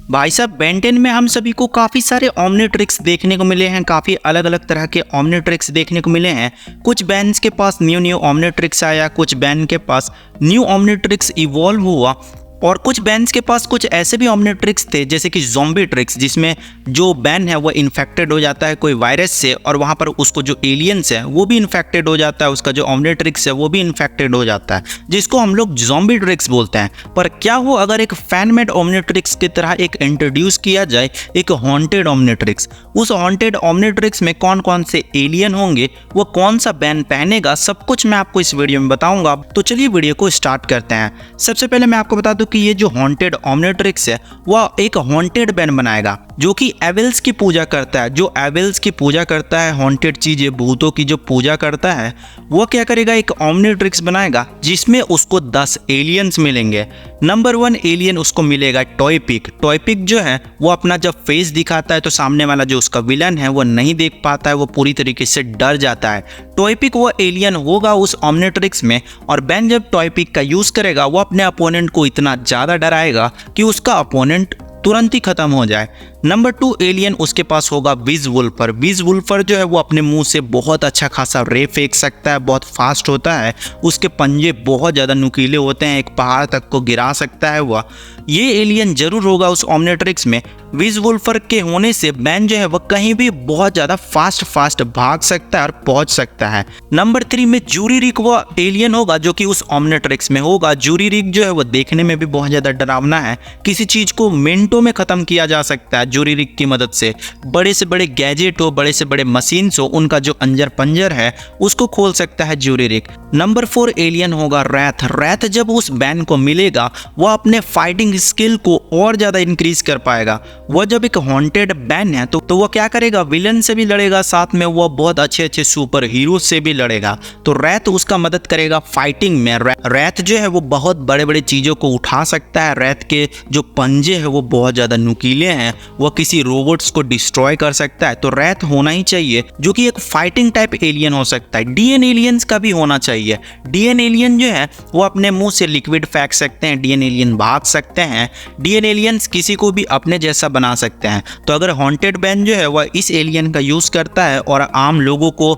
भाई साहब बेन 10 में हम सभी को काफ़ी सारे ऑमनिट्रिक्स देखने को मिले हैं, काफ़ी अलग अलग तरह के ऑमनिट्रिक्स देखने को मिले हैं। कुछ बैंस के पास न्यू ऑमनिट्रिक्स आया, कुछ बैन के पास न्यू ऑमनिट्रिक्स इवॉल्व हुआ और कुछ बैंस के पास कुछ ऐसे भी ऑमनिट्रिक्स थे जैसे कि ज़ॉम्बी ट्रिक्स, जिसमें जो बैन है वो इन्फेक्टेड हो जाता है कोई वायरस से और वहाँ पर उसको जो एलियंस है वो भी इन्फेक्टेड हो जाता है, उसका जो ऑमनिट्रिक्स है वो भी इन्फेक्टेड हो जाता है, जिसको हम लोग ज़ॉम्बी ट्रिक्स बोलते हैं। पर क्या हो अगर एक फैन मेड ऑमनिट्रिक्स की तरह एक इंट्रोड्यूस किया जाए एक हॉन्टेड ऑमनिट्रिक्स, उस हॉन्टेड ऑमनिट्रिक्स में कौन कौन से एलियन होंगे, वो कौन सा बैन पहनेगा, सब कुछ मैं आपको इस वीडियो में बताऊंगा। तो चलिए वीडियो को स्टार्ट करते हैं। सबसे पहले मैं आपको बता दूं कि ये जो हॉन्टेड ऑमनिट्रिक्स है वह एक हॉन्टेड बैन बनाएगा जो कि एविल्स की पूजा करता है। जो एविल्स की पूजा करता है, हॉन्टेड चीजें भूतों की जो पूजा करता है, वो क्या करेगा, एक ऑमनिट्रिक्स बनाएगा जिसमें उसको 10 एलियंस मिलेंगे। नंबर 1 एलियन उसको मिलेगा टॉयपिक। टॉयपिक जो है वो अपना जब फेस दिखाता है तो सामने वाला जो उसका विलन है वो नहीं देख पाता है, वो पूरी तरीके से डर जाता है। टॉयपिक वो एलियन होगा उस ऑमनिट्रिक्स में और बैन जब टॉयपिक का यूज करेगा वो अपने अपोनेंट को इतना ज्यादा डराएगा कि उसका अपोनेंट तुरंत ही खत्म हो जाए। नंबर 2 एलियन उसके पास होगा विज वुल्फर। विज वुल्फर जो है वो अपने मुंह से बहुत अच्छा खासा रे फेंक सकता है, बहुत फास्ट होता है, उसके पंजे बहुत ज़्यादा नुकीले होते हैं, एक पहाड़ तक को गिरा सकता है वह। ये एलियन जरूर होगा उस ऑमनिट्रिक्स में। विज वुल्फर के होने से बैन जो है वह कहीं भी बहुत ज़्यादा फास्ट भाग सकता है और पहुंच सकता है। नंबर 3 में जूरीरिक वो एलियन होगा जो कि उस ऑमनिट्रिक्स में होगा। जूरीरिक जो है वो देखने में भी बहुत ज़्यादा डरावना है, किसी चीज़ को मिनटों में ख़त्म किया जा सकता है जूरीरिक की मदद से। बड़े से बड़े गैजेट हो, बड़े से बड़े मशीन्स हो, उनका जो अंजर पंजर है उसको खोल सकता है जूरीरिक। नंबर 4 एलियन होगा रैथ। रैथ जब उस बैन को मिलेगा वह अपने फाइटिंग स्किल को और ज़्यादा इंक्रीज कर पाएगा। वह जब एक हॉन्टेड बैन है तो वह क्या करेगा, विलन से भी लड़ेगा, साथ में वह बहुत अच्छे सुपर हीरो से भी लड़ेगा। तो रैथ उसका मदद करेगा फाइटिंग में। रैथ जो है वो बहुत बड़े बड़े चीज़ों को उठा सकता है। रैथ के जो पंजे हैं वो बहुत ज़्यादा नुकीले हैं, वह किसी रोबोट्स को डिस्ट्रॉय कर सकता है। तो रैथ होना ही चाहिए जो कि एक फाइटिंग टाइप एलियन हो सकता है। डीएन एलियंस का भी होना चाहिए। डीएन एलियन जो है वो अपने मुंह से लिक्विड फेंक सकते हैं, डीएन एलियन भाग सकते हैं, डीएन एलियंस किसी को भी अपने जैसा बना सकते हैं। तो अगर हॉन्टेड बैन जो है वह इस एलियन का यूज करता है और आम लोगों को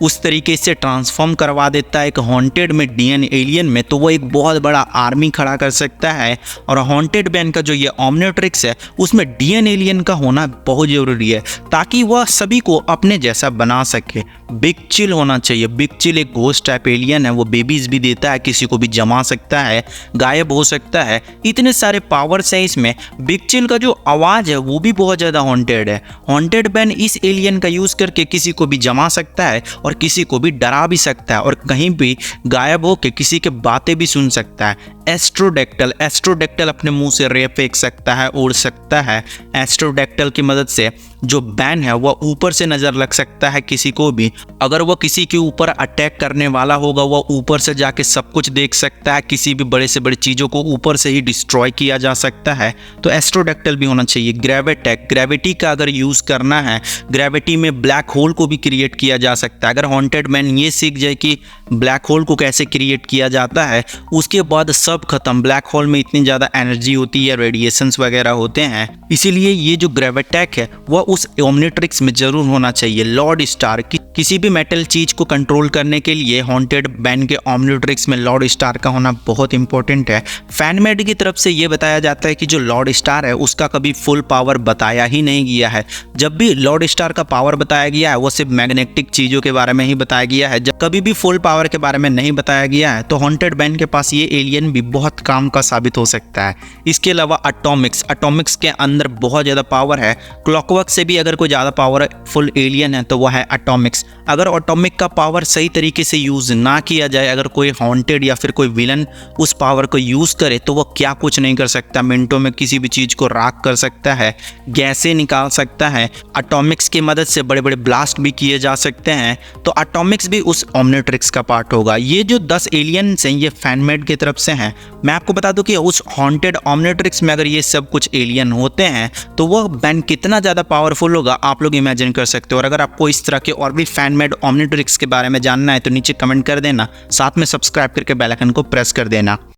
उस तरीके से ट्रांसफॉर्म करवा देता है एक हॉन्टेड में डीएन एलियन में, तो वो एक बहुत बड़ा आर्मी खड़ा कर सकता है। और हॉन्टेड बैन का जो ये ऑमनिट्रिक्स है उसमें डीएन एलियन का होना बहुत ज़रूरी है ताकि वह सभी को अपने जैसा बना सके। बिग चिल होना चाहिए। बिग चिल एक घोस्ट टाइप एलियन है, वो बेबीज भी देता है, किसी को भी जमा सकता है, गायब हो सकता है, इतने सारे पावर्स है इसमें। बिग चिल का जो आवाज़ है वो भी बहुत ज़्यादा हॉन्टेड है। हॉन्टेड बैन इस एलियन का यूज़ करके किसी को भी जमा सकता है और किसी को भी डरा भी सकता है और कहीं भी गायब होकर किसी के बातें भी सुन सकता है। एस्ट्रोडेक्टल। एस्ट्रोडेक्टल अपने मुंह से रे फेंक सकता है, उड़ सकता है। एस्ट्रोडेक्टल की मदद से जो बैन है वह ऊपर से नज़र लग सकता है किसी को भी। अगर वह किसी के ऊपर अटैक करने वाला होगा वह ऊपर से जाके सब कुछ देख सकता है, किसी भी बड़े से बड़े चीज़ों को ऊपर से ही डिस्ट्रॉय किया जा सकता है। तो एस्ट्रोडेक्टल भी होना चाहिए। ग्रेविटेक। ग्रेविटी का अगर यूज़ करना है, ग्रेविटी में ब्लैक होल को भी क्रिएट किया जा सकता है। अगर हॉन्टेड बैन ये सीख जाए कि ब्लैक होल को कैसे क्रिएट किया जाता है, उसके बाद सब खत्म। ब्लैक होल में इतनी ज़्यादा एनर्जी होती है, रेडिएशंस वगैरह होते हैं, इसीलिए ये जो ग्रेविटेक है वह उस ऑमनिट्रिक्स में जरूर होना चाहिए। Lord star. किसी भी मेटल चीज को कंट्रोल करने के लिए हॉन्टेड बैन के ऑमनिट्रिक्स में लॉर्ड स्टार का होना बहुत इंपॉर्टेंट है। फैनमेड की तरफ से ये बताया जाता है कि जो लॉर्ड स्टार है उसका कभी फुल पावर बताया ही नहीं गया है। जब भी लॉर्ड स्टार का पावर बताया गया है वो सिर्फ मैग्नेटिक चीज़ों के बारे में ही बताया गया है, जब कभी भी फुल पावर के बारे में नहीं बताया गया है। तो हॉन्टेड बैन के पास ये एलियन भी बहुत काम का साबित हो सकता है। इसके अलावा अटोमिक्स। अटोमिक्स के अंदर बहुत ज़्यादा पावर है। क्लॉकवर्क से भी अगर कोई ज़्यादा पावरफुल एलियन है तो वह है अटोमिक्स। अगर एटॉमिक का पावर सही तरीके से यूज़ ना किया जाए, अगर कोई हॉन्टेड या फिर कोई विलन उस पावर को यूज़ करे तो वह क्या कुछ नहीं कर सकता। मिनटों में किसी भी चीज़ को राख कर सकता है, गैसें निकाल सकता है। एटॉमिक्स की मदद से बड़े बड़े ब्लास्ट भी किए जा सकते हैं। तो एटॉमिक्स भी उस ऑमनिट्रिक्स का पार्ट होगा। ये जो 10 एलियंस हैं ये फैनमेड की तरफ से हैं। मैं आपको बता दूं कि उस हॉन्टेड ऑमनिट्रिक्स में अगर ये सब कुछ एलियन होते हैं तो वह बैन कितना ज़्यादा पावरफुल होगा आप लोग इमेजिन कर सकते हो। और अगर आपको इस तरह के और भी फैनमेड ऑमनिट्रिक्स के बारे में जानना है तो नीचे कमेंट कर देना, साथ में सब्सक्राइब करके बेल आइकन को प्रेस कर देना।